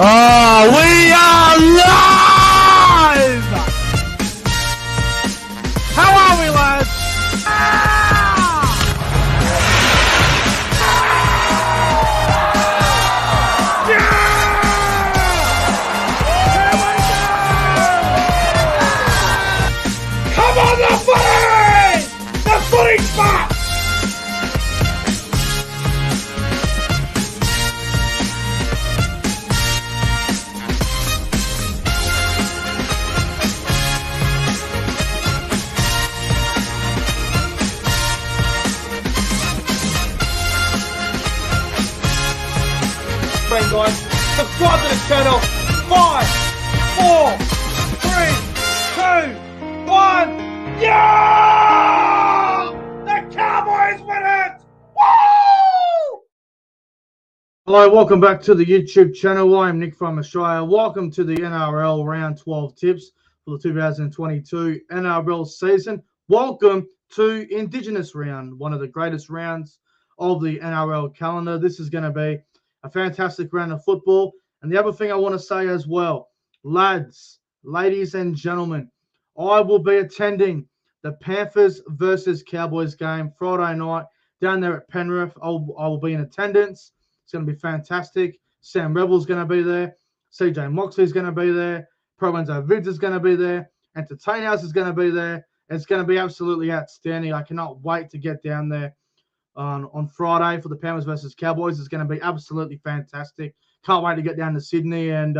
Oh, we are live! How are we, lads? Come on, the footy! The footy spot! Guys, subscribe to the channel. 5, 4, 3, 2, 1. Yeah! The Cowboys win it! Woo! Hello, welcome back to the YouTube channel. I am Nick from Australia. Welcome to the NRL Round 12 tips for the 2022 NRL season. Welcome to Indigenous round, one of the greatest rounds of the NRL calendar. This is going to be a fantastic round of football. And the other thing I want to say as well, lads, ladies and gentlemen, I will be attending the Panthers versus Cowboys game Friday night down there at Penrith. I will be in attendance. It's going to be fantastic. Sam Rebel's going to be there. CJ Moxley's going to be there. Provenzo Vids is going to be there. Entertain House is going to be there. It's going to be absolutely outstanding. I cannot wait to get down there on Friday for the Panthers versus Cowboys. Is going to be absolutely fantastic. Can't wait to get down to Sydney and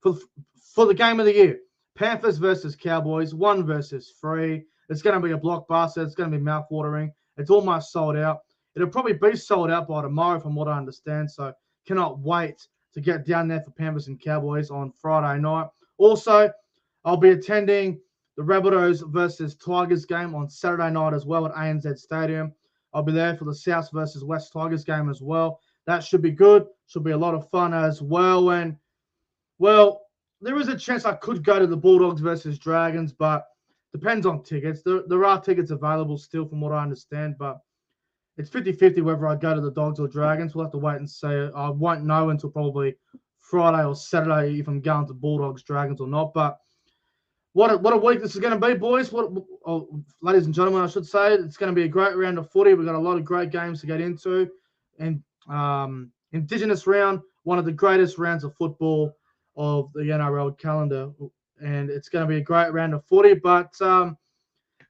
for the game of the year, Panthers versus Cowboys, 1 versus 3. It's going to be a blockbuster. It's going to be mouthwatering. It's almost sold out. It'll probably be sold out by tomorrow, from what I understand. So cannot wait to get down there for Panthers and Cowboys on Friday night. Also, I'll be attending the Rabbitohs versus Tigers game on Saturday night as well at ANZ Stadium. I'll be there for the South versus West Tigers game as well. That should be good. Should be a lot of fun as well. And, well, there is a chance I could go to the Bulldogs versus Dragons, but depends on tickets. There are tickets available still from what I understand, but it's 50-50 whether I go to the Dogs or Dragons. We'll have to wait and see. I won't know until probably Friday or Saturday if I'm going to Bulldogs, Dragons or not. But what a week this is going to be, boys. Ladies and gentlemen, I should say. It's going to be a great round of footy. We've got a lot of great games to get into. And Indigenous round, one of the greatest rounds of football of the NRL calendar. And it's going to be a great round of footy. But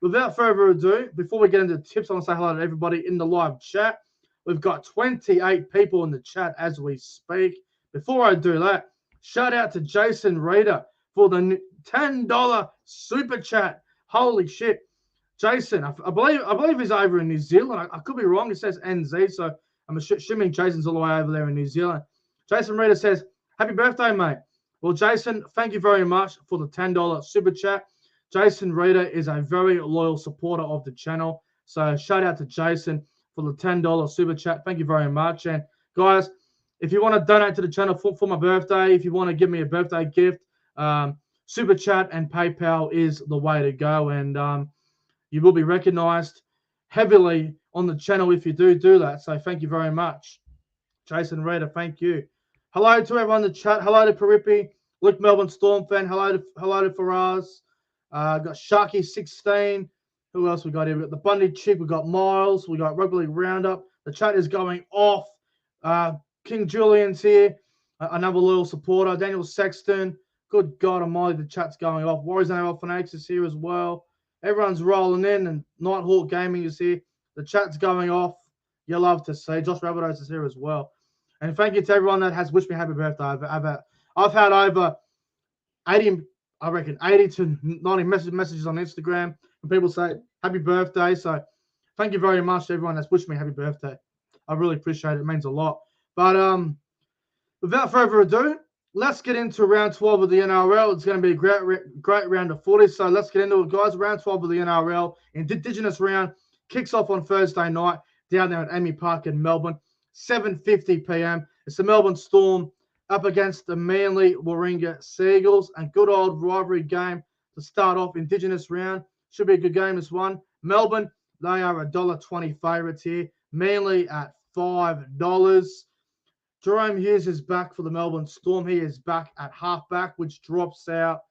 without further ado, before we get into the tips, I want to say hello to everybody in the live chat. We've got 28 people in the chat as we speak. Before I do that, shout out to Jason Reader for the $10 super chat. Holy shit. Jason, I believe he's over in New Zealand. I could be wrong. It says NZ, so I'm assuming Jason's all the way over there in New Zealand. Jason Reader says, happy birthday, mate. Well, Jason, thank you very much for the $10 super chat. Jason Reader is a very loyal supporter of the channel. So shout out to Jason for the $10 super chat. Thank you very much. And guys, if you want to donate to the channel for my birthday, if you want to give me a birthday gift, super chat and PayPal is the way to go. And you will be recognized heavily on the channel if you do that. So thank you very much. Jason Reader, thank you. Hello to everyone in the chat. Hello to Paripi, Luke Melbourne Storm fan. Hello to Faraz. Got Sharky16. Who else we got here? We got the Bundy Chick. We got Miles. We got Rugby League Roundup. The chat is going off. King Julian's here. Another loyal supporter. Daniel Sexton. Good God Almighty, the chat's going off. Warriors NRL Fanatics is here as well. Everyone's rolling in, and Nighthawk Gaming is here. The chat's going off. You love to see. Josh Rabbitohs is here as well. And thank you to everyone that has wished me happy birthday. I've had over 80 to 90 messages on Instagram, and people say happy birthday. So thank you very much to everyone that's wished me happy birthday. I really appreciate it. It means a lot. But without further ado, let's get into round 12 of the NRL. It's going to be a great round of footy. So let's get into it, guys. Round 12 of the NRL, Indigenous round, kicks off on Thursday night down there at Amy Park in Melbourne, 7:50 p.m. It's the Melbourne Storm up against the Manly Warringah Seagulls. And good old rivalry game to start off Indigenous round. Should be a good game, this one. Melbourne, they are $1.20 favourites here. Manly at $5. Jerome Hughes is back for the Melbourne Storm. He is back at halfback, which drops out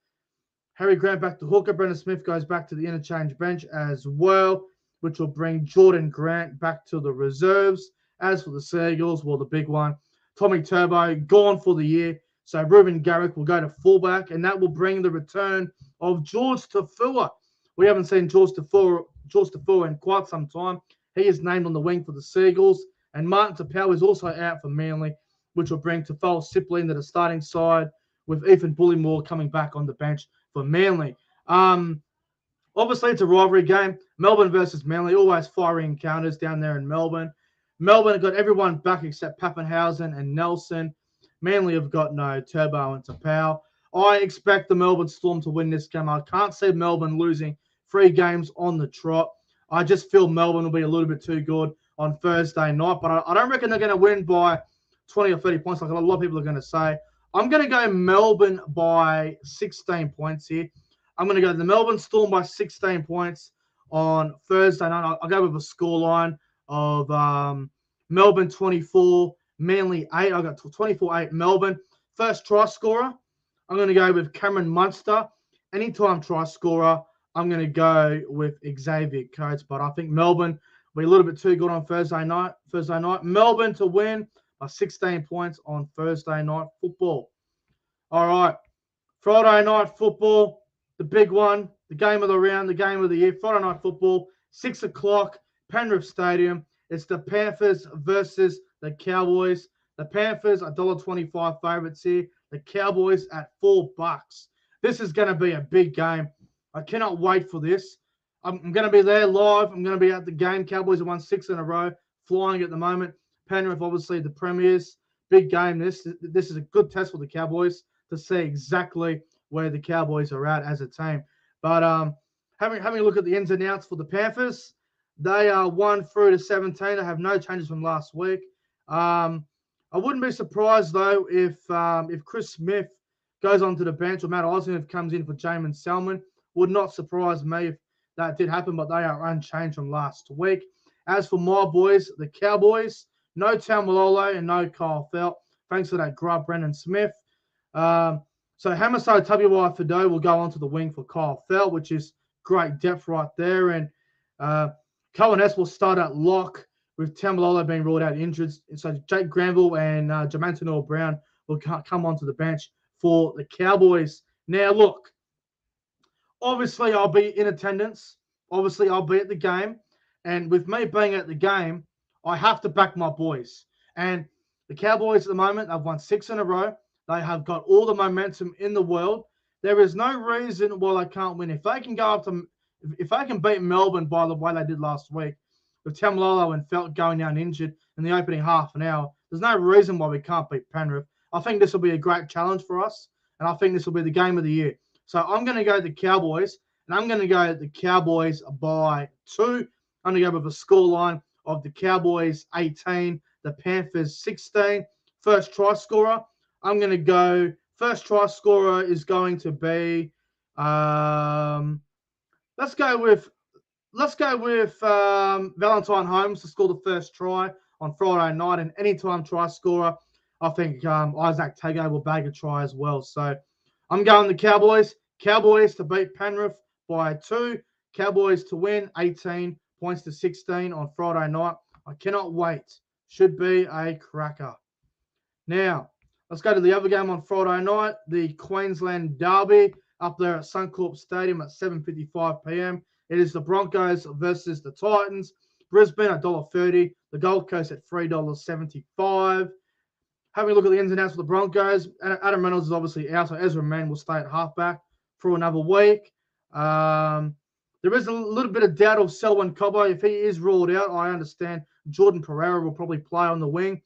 Harry Grant back to hooker. Brendan Smith goes back to the interchange bench as well, which will bring Jordan Grant back to the reserves. As for the Seagulls, well, the big one, Tommy Turbo gone for the year. So Ruben Garrick will go to fullback, and that will bring the return of George Tafua. We haven't seen George Tafua in quite some time. He is named on the wing for the Seagulls, and Martin Tapau is also out for Manly, which will bring Tafel Sipley into the starting side, with Ethan Bullimore coming back on the bench for Manly. Obviously, it's a rivalry game. Melbourne versus Manly, always fiery encounters down there in Melbourne. Melbourne have got everyone back except Pappenhausen and Nelson. Manly have got no Turbo and Tapau. I expect the Melbourne Storm to win this game. I can't see Melbourne losing 3 games on the trot. I just feel Melbourne will be a little bit too good on Thursday night, but I don't reckon they're going to win by 20 or 30 points like a lot of people are going to say. I'm going to go Melbourne by 16 points here. I'm going to go the Melbourne Storm by 16 points on Thursday night. I'll go with a scoreline of Melbourne 24, Manly 8. I got 24-8 Melbourne. First try scorer, I'm going to go with Cameron Munster. Anytime try scorer, I'm going to go with Xavier Coates. But I think Melbourne will be a little bit too good on Thursday night. Melbourne to win by 16 points on Thursday night football. All right. Friday night football, the big one, the game of the round, the game of the year. Friday night football, 6 o'clock, Penrith Stadium. It's the Panthers versus the Cowboys. The Panthers are $1.25 favourites here. The Cowboys at $4. This is going to be a big game. I cannot wait for this. I'm going to be there live. I'm going to be at the game. Cowboys have won 6 in a row, flying at the moment. Penrith, obviously, the Premiers. Big game. This is a good test for the Cowboys to see exactly where the Cowboys are at as a team. But having a look at the ins and outs for the Panthers, they are 1 through to 17. They have no changes from last week. I wouldn't be surprised, though, if Chris Smith goes onto the bench or Matt Osmond comes in for Jamin Salmon. Would not surprise me if that did happen, but they are unchanged from last week. As for my boys, the Cowboys, no Taumalolo and no Kyle Felt. Thanks for that grub, Brendan Smith. So Hamaso Tabuai-Fidow will go onto the wing for Kyle Felt, which is great depth right there. And Cohen S will start at lock with Taumalolo being ruled out injured. So Jake Granville and Jamantanor Brown will come onto the bench for the Cowboys. Now, look, obviously I'll be in attendance. Obviously I'll be at the game. And with me being at the game, I have to back my boys. And the Cowboys at the moment, they've won 6 in a row. They have got all the momentum in the world. There is no reason why they can't win. If they can beat Melbourne by the way they did last week, with Taumalolo and Felt going down injured in the opening half an hour, there's no reason why we can't beat Penrith. I think this will be a great challenge for us, and I think this will be the game of the year. So I'm going to go the Cowboys, and I'm going to go the Cowboys by 2. I'm going to go with a scoreline of the Cowboys 18, the Panthers 16. First try scorer, I'm going to go. First try scorer is going to be. Let's go with Valentine Holmes to score the first try on Friday night, and anytime try scorer, I think Isaac Tago will bag a try as well. So I'm going the Cowboys. Cowboys to beat Penrith by 2. Cowboys to win 18 points to 16 on Friday night. I cannot wait. Should be a cracker. Now, let's go to the other game on Friday night, the Queensland Derby up there at Suncorp Stadium at 7:55 p.m. It is the Broncos versus the Titans. Brisbane at $1.30. The Gold Coast at $3.75. Having a look at the ins and outs for the Broncos, Adam Reynolds is obviously out, so Ezra Mann will stay at halfback for another week. There is a little bit of doubt of Selwyn Cobbo. If he is ruled out, I understand Jordan Pereira will probably play on the wing.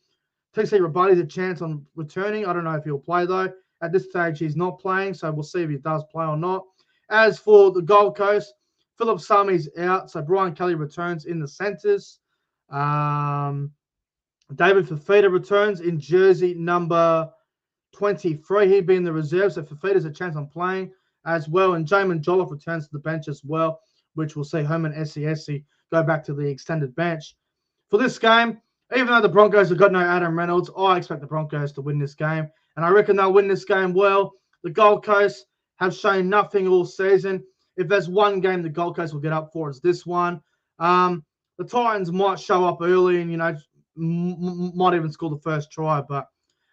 TC Rabati's a chance on returning. I don't know if he'll play, though. At this stage, he's not playing, so we'll see if he does play or not. As for the Gold Coast, Philip Sami's out, so Brian Kelly returns in the centres. David Fafita returns in jersey number 23. He'd be in the reserve, so Fafita's a chance on playing as well. And Jamin Jolliffe returns to the bench as well, which will see Herman Esiesi go back to the extended bench. For this game, Even though the Broncos have got no Adam Reynolds, I expect the Broncos to win this game. And I reckon they'll win this game well. The Gold Coast have shown nothing all season. If there's one game the Gold Coast will get up for, it's this one. The Titans might show up early and, might even score the first try. But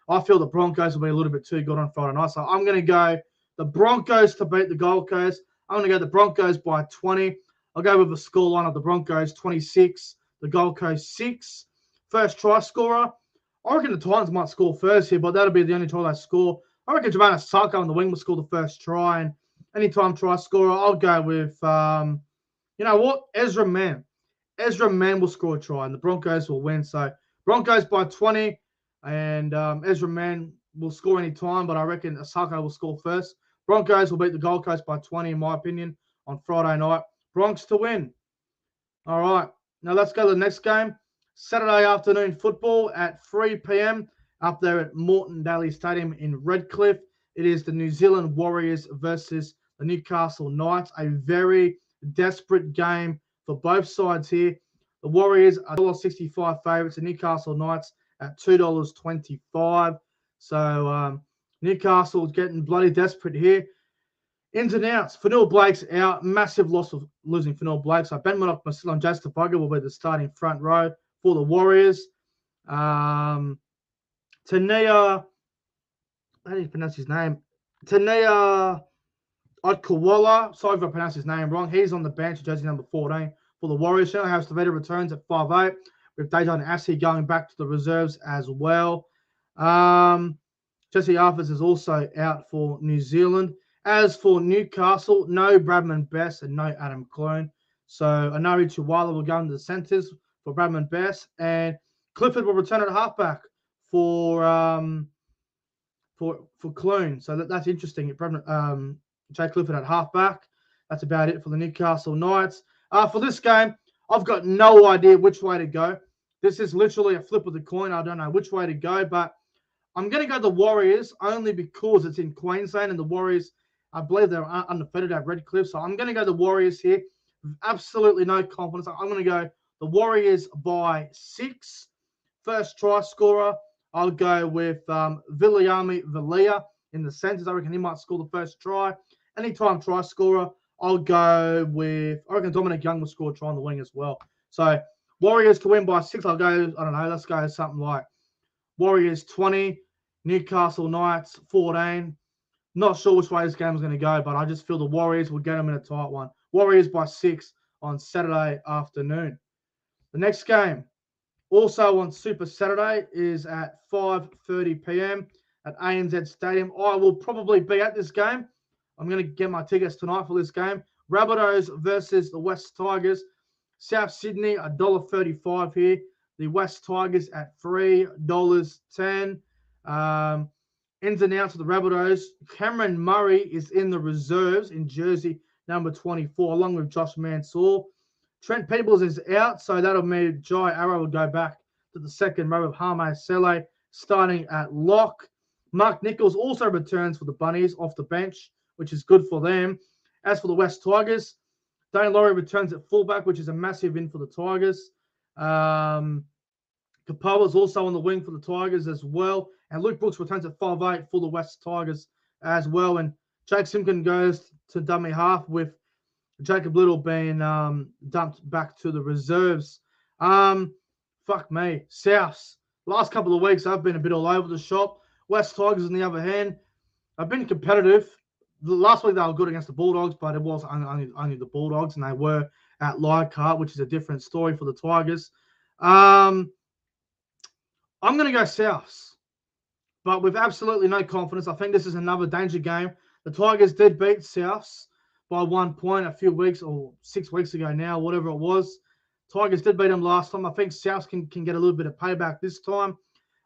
I feel the Broncos will be a little bit too good on Friday night. So I'm going to go the Broncos to beat the Gold Coast. I'm going to go the Broncos by 20. I'll go with the scoreline of the Broncos 26, the Gold Coast 6. First try scorer. I reckon the Titans might score first here, but that'll be the only try they score. I reckon Jermaine Sacco on the wing will score the first try. And anytime try scorer, I'll go with, you know what? Ezra Mann. Ezra Mann will score a try, and the Broncos will win. So Broncos by 20, and Ezra Mann will score any time, but I reckon Sacco will score first. Broncos will beat the Gold Coast by 20, in my opinion, on Friday night. Bronx to win. All right. Now let's go to the next game. Saturday afternoon football at 3 p.m. up there at Moreton Daly Stadium in Redcliffe. It is the New Zealand Warriors versus the Newcastle Knights. A very desperate game for both sides here. The Warriors are $1.65 favourites. The Newcastle Knights at $2.25. So Newcastle getting bloody desperate here. Ins and outs. Fanil Blake's out. Massive loss of losing Fanil Blake. So Ben Murdoch, Marcelo, and Jace Tafugga will be the starting front row for the Warriors. Tania, how do you pronounce his name? Tania Odkawala. Sorry if I pronounced his name wrong. He's on the bench, jersey number 14 for the Warriors. Shane Harris-Tavita returns at 5'8", with Dejan Assi going back to the reserves as well. Jesse Arthurs is also out for New Zealand. As for Newcastle, no Bradman Best and no Adam Clune. So Anari Chihuahua will go into the centres for Bradman Best, and Clifford will return at halfback for Clune. So that's interesting. Jay Clifford at halfback. That's about it for the Newcastle Knights. For this game, I've got no idea which way to go. This is literally a flip of the coin. I don't know which way to go, but I'm going to go the Warriors only because it's in Queensland, and the Warriors, I believe they're undefeated at Redcliffe. So I'm going to go the Warriors here. Absolutely no confidence. I'm going to go the Warriors by 6. First try scorer, I'll go with Viliami Villia in the centres. I reckon he might score the first try. Anytime try scorer, I'll go with, I reckon Dominic Young will score a try on the wing as well. So Warriors to win by 6. I'll go, I don't know, let's go something like Warriors 20, Newcastle Knights 14. Not sure which way this game is going to go, but I just feel the Warriors will get them in a tight one. Warriors by 6 on Saturday afternoon. The next game, also on Super Saturday, is at 5:30 p.m. at ANZ Stadium. I will probably be at this game. I'm going to get my tickets tonight for this game. Rabbitohs versus the West Tigers. South Sydney, $1.35 here. The West Tigers at $3.10. Ins and outs of the Rabbitohs. Cameron Murray is in the reserves in jersey number 24, along with Josh Mansour. Trent Peebles is out, so that'll mean Jai Arrow will go back to the second row of Hame Sele starting at lock. Mark Nichols also returns for the Bunnies off the bench, which is good for them. As for the West Tigers, Dane Laurie returns at fullback, which is a massive win for the Tigers. Kapoa is also on the wing for the Tigers as well. And Luke Brooks returns at 5'8" for the West Tigers as well. And Jake Simpkin goes to dummy half, with Jacob Little being dumped back to the reserves. Fuck me. Souths. Last couple of weeks, I've been a bit all over the shop. West Tigers, on the other hand, have been competitive. Last week, they were good against the Bulldogs, but it was only the Bulldogs, and they were at Leichhardt, which is a different story for the Tigers. I'm going to go Souths, but with absolutely no confidence. I think this is another danger game. The Tigers did beat Souths by 1 point a few weeks or 6 weeks ago now, whatever it was. Tigers did beat them last time. I think Souths can get a little bit of payback this time.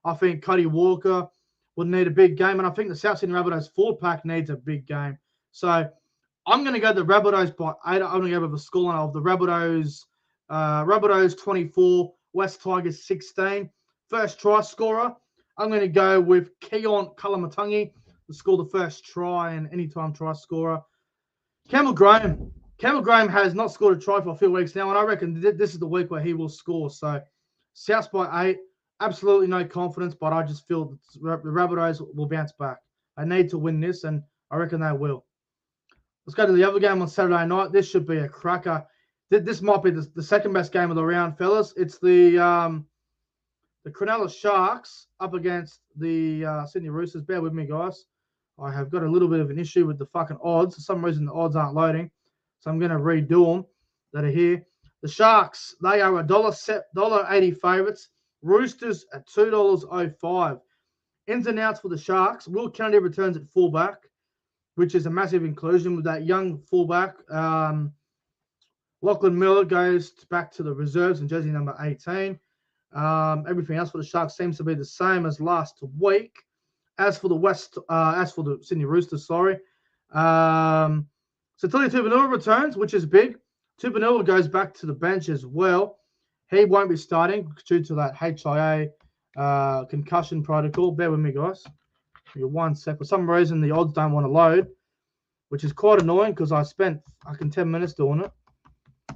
I think Cody Walker would need a big game, and I think the South Sydney Rabbitohs 4-pack needs a big game. So I'm going to go the Rabbitohs by 8. I'm going to go with the scoreline of the Rabbitohs 24, West Tigers 16. First try scorer, I'm going to go with Keon Kalamatangi to score the first try, and anytime try scorer. Campbell Graham. Campbell Graham has not scored a try for a few weeks now, and I reckon this is the week where he will score. So South by 8. Absolutely no confidence, but I just feel that the Rabbitohs will bounce back. They need to win this, and I reckon they will. Let's go to the other game on Saturday night. This should be a cracker. This might be the second best game of the round, fellas. It's the Cronulla Sharks up against the Sydney Roosters. Bear with me, guys. I have got a little bit of an issue with the fucking odds. For some reason, the odds aren't loading. So I'm going to redo them that are here. The Sharks, they are $1.80 favourites. Roosters at $2.05. Ins and outs for the Sharks. Will Kennedy returns at fullback, which is a massive inclusion with that young fullback. Lachlan Miller goes back to the reserves in jersey number 18. Everything else for the Sharks seems to be the same as last week. As for the Sydney Roosters, sorry. So Tili Tupanua returns, which is big. Tupanua goes back to the bench as well. He won't be starting due to that HIA concussion protocol. Bear with me, guys. Give me 1 sec. For some reason, the odds don't want to load, which is quite annoying because I spent 10 minutes doing it.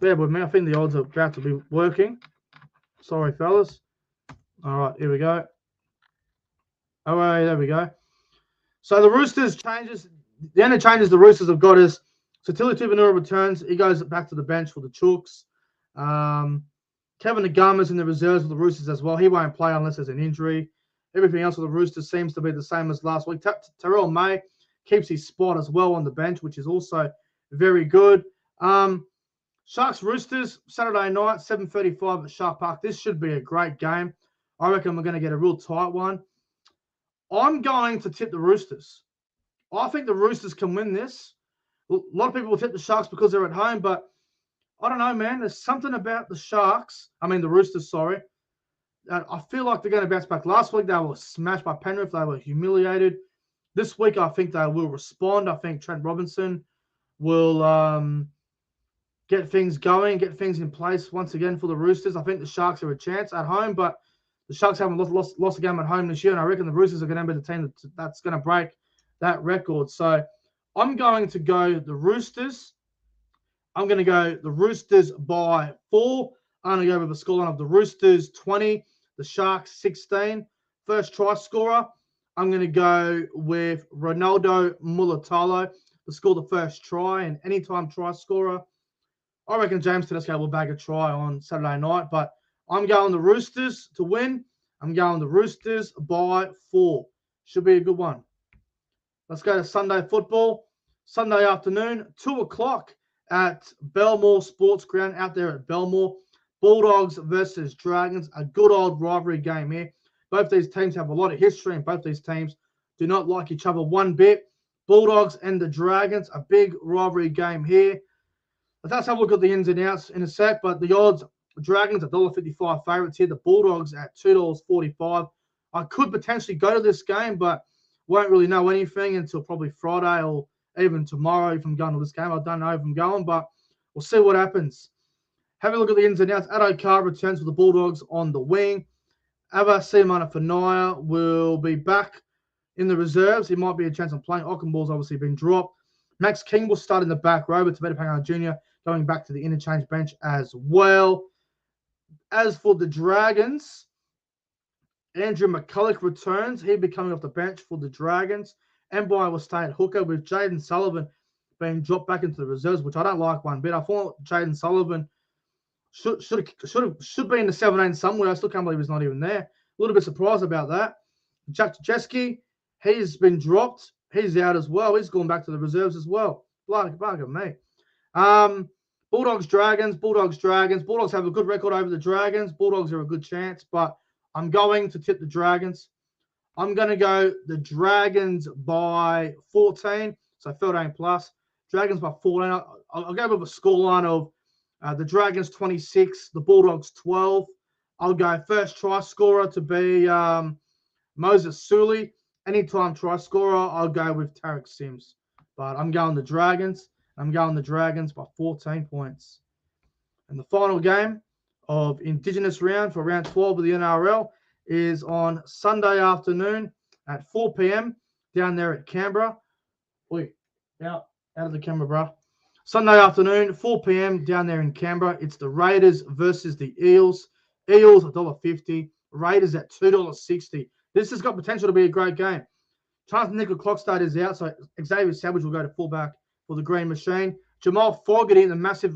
Bear with me. I think the odds are about to be working. Sorry, fellas. All right, here we go. All right, there we go. So the Roosters changes. The only changes the Roosters have got is so Tili Tupanua returns. He goes back to the bench for the Chooks. Kevin Nagama's in the reserves for the Roosters as well. He won't play unless there's an injury. Everything else for the Roosters seems to be the same as last week. Terrell May keeps his spot as well on the bench, which is also very good. Sharks Roosters Saturday night, 7:35 at Shark Park. This should be a great game. I reckon we're going to get a real tight one. I'm going to tip the Roosters. I think the Roosters can win this. A lot of people will tip the Sharks because they're at home, but I don't know, man. There's something about the Roosters, sorry. I feel like they're going to bounce back. Last week, they were smashed by Penrith. They were humiliated. This week, I think they will respond. I think Trent Robinson will get things going, get things in place once again for the Roosters. I think the Sharks are a chance at home, but the Sharks haven't lost a game at home this year, and I reckon the Roosters are going to be the team that's going to break that record. So I'm going to go the Roosters. I'm going to go the Roosters by 4. I'm going to go with the scoreline of the Roosters 20, the Sharks 16. First try scorer, I'm going to go with Ronaldo Mulatalo to score the first try, and anytime try scorer. I reckon James Tedesco will bag a try on Saturday night, but I'm going the Roosters to win. I'm going the Roosters by 4. Should be a good one. Let's go to Sunday football. Sunday afternoon, 2 o'clock at Belmore Sports Ground out there at Belmore. Bulldogs versus Dragons, a good old rivalry game here. Both these teams have a lot of history, and both these teams do not like each other one bit. Bulldogs and the Dragons, a big rivalry game here. Let's have a look at the ins and outs in a sec, but the odds, Dragons $1.55 favourites here. The Bulldogs at $2.45. I could potentially go to this game, but won't really know anything until probably Friday or even tomorrow if I'm going to this game. I don't know if I'm going, but we'll see what happens. Have a look at the ins and outs. Addo Carr returns for the Bulldogs on the wing. Ava Simona Fanaya will be back in the reserves. He might be a chance of playing. Ockenball's obviously been dropped. Max King will start in the back row, but Tavita Pangai Jr. going back to the interchange bench as well. As for the Dragons, Andrew McCulloch returns. He'll be coming off the bench for the Dragons. Mbye will stay at hooker with Jaden Sullivan being dropped back into the reserves, which I don't like one bit. I thought Jaden Sullivan should be in the 17 somewhere. I still can't believe he's not even there. A little bit surprised about that. Jack Jacheski, he's been dropped. He's out as well. He's gone back to the reserves as well. Blag at me. Bulldogs, Dragons. Bulldogs have a good record over the Dragons. Bulldogs are a good chance, but I'm going to tip the Dragons. I'm going to go the Dragons by 14, so 13 plus. Dragons by 14. I'll go with a scoreline of the Dragons 26, the Bulldogs 12. I'll go first try scorer to be Moses Suley. Anytime try scorer, I'll go with Tarek Sims. But I'm going the Dragons. I'm going the Dragons by 14 points. And the final game of Indigenous round for round 12 of the NRL is on Sunday afternoon at 4 p.m. down there at Canberra. Wait, out of the camera, bro. Sunday afternoon, 4 p.m. down there in Canberra. It's the Raiders versus the Eels. Eels $1.50. Raiders at $2.60. This has got potential to be a great game. Chance Nickel Clockstad is out, so Xavier Savage will go to fullback for the Green Machine. Jamal Fogarty, the massive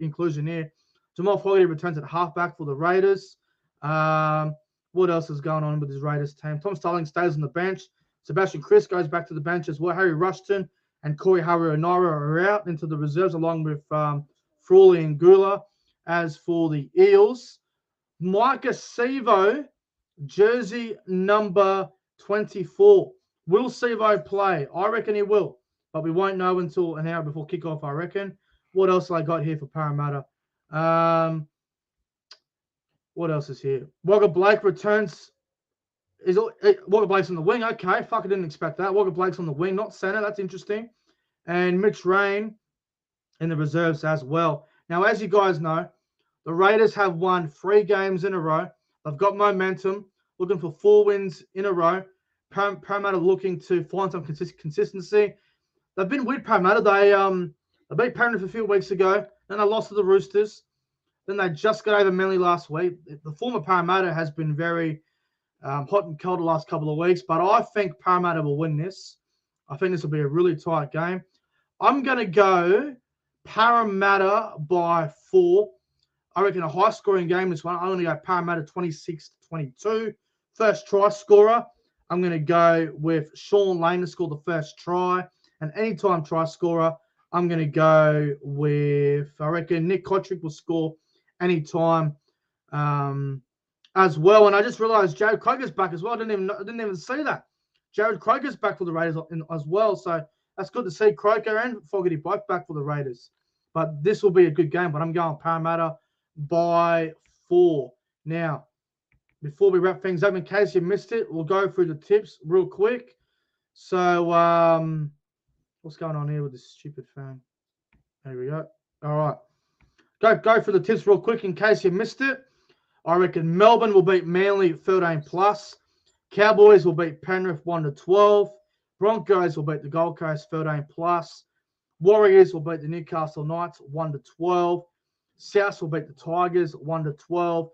inclusion here. Jamal Fogarty returns at halfback for the Raiders. What else is going on with this Raiders team? Tom Starling stays on the bench. Sebastian Chris goes back to the bench as well. Harry Rushton and Corey Haruanaira are out into the reserves along with Frawley and Gula. As for the Eels, Micah Sevo, jersey number 24. Will Sevo play? I reckon he will, but we won't know until an hour before kickoff, I reckon. What else have I got here for Parramatta? What else is here? Wagga Blake returns. Wagga Blake's on the wing. Okay, fuck, I didn't expect that. Wagga Blake's on the wing, not center. That's interesting. And Mitch Rain in the reserves as well. Now, as you guys know, the Raiders have won 3 games in a row. They've got momentum, looking for 4 wins in a row. Parramatta looking to find some consistency. They've been with Parramatta. They beat Parramatta a few weeks ago. Then they lost to the Roosters. Then they just got over Manly last week. The former Parramatta has been very hot and cold the last couple of weeks, but I think Parramatta will win this. I think this will be a really tight game. I'm going to go Parramatta by 4. I reckon a high-scoring game this one. I'm going to go Parramatta 26-22. First try scorer, I'm going to go with Sean Lane to score the first try. And anytime try scorer, I'm going to go with, I reckon Nick Kotrick will score anytime as well. And I just realised Jared Kroger's back as well. I didn't even see that. Jared Kroger's back for the Raiders as well. So that's good to see Kroger and Fogarty both back for the Raiders. But this will be a good game. But I'm going Parramatta by 4. Now, before we wrap things up, in case you missed it, we'll go through the tips real quick. So, what's going on here with this stupid phone? There we go. All right. Go for the tips real quick in case you missed it. I reckon Melbourne will beat Manly 13+. Cowboys will beat Penrith 1-12. Broncos will beat the Gold Coast 13+. Warriors will beat the Newcastle Knights 1-12. South will beat the Tigers 1-12.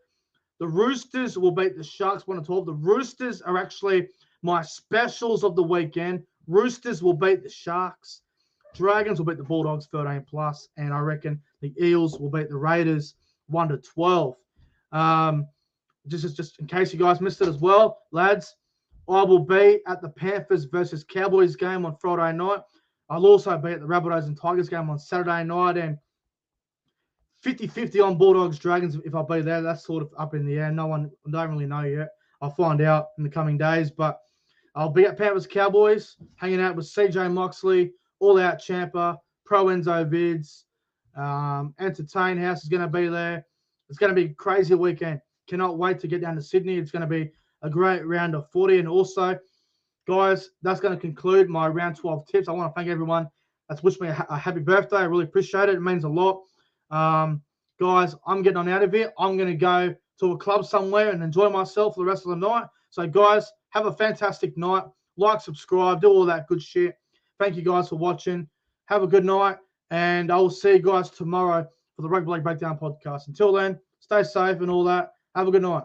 The Roosters will beat the Sharks 1-12. The Roosters are actually my specials of the weekend. Roosters will beat the Sharks. Dragons will beat the Bulldogs 13+. And I reckon the Eels will beat the Raiders 1-12. Just in case you guys missed it as well, lads, I will be at the Panthers versus Cowboys game on Friday night. I'll also be at the Rabbitohs and Tigers game on Saturday night, and 50-50 on Bulldogs Dragons if I'll be there. That's sort of up in the air. Don't really know yet. I'll find out in the coming days, but I'll be at Panthers Cowboys, hanging out with CJ Moxley, All Out Champa, Pro Enzo Vids, Entertain House is going to be there. It's going to be a crazy weekend. Cannot wait to get down to Sydney. It's going to be a great round of footy. And also, guys, that's going to conclude my round 12 tips. I want to thank everyone that's wished me a happy birthday. I really appreciate it. It means a lot. Guys, I'm getting on out of here. I'm going to go to a club somewhere and enjoy myself for the rest of the night. So, guys, have a fantastic night. Like, subscribe, do all that good shit. Thank you guys for watching. Have a good night. And I will see you guys tomorrow for the Rugby League Breakdown podcast. Until then, stay safe and all that. Have a good night.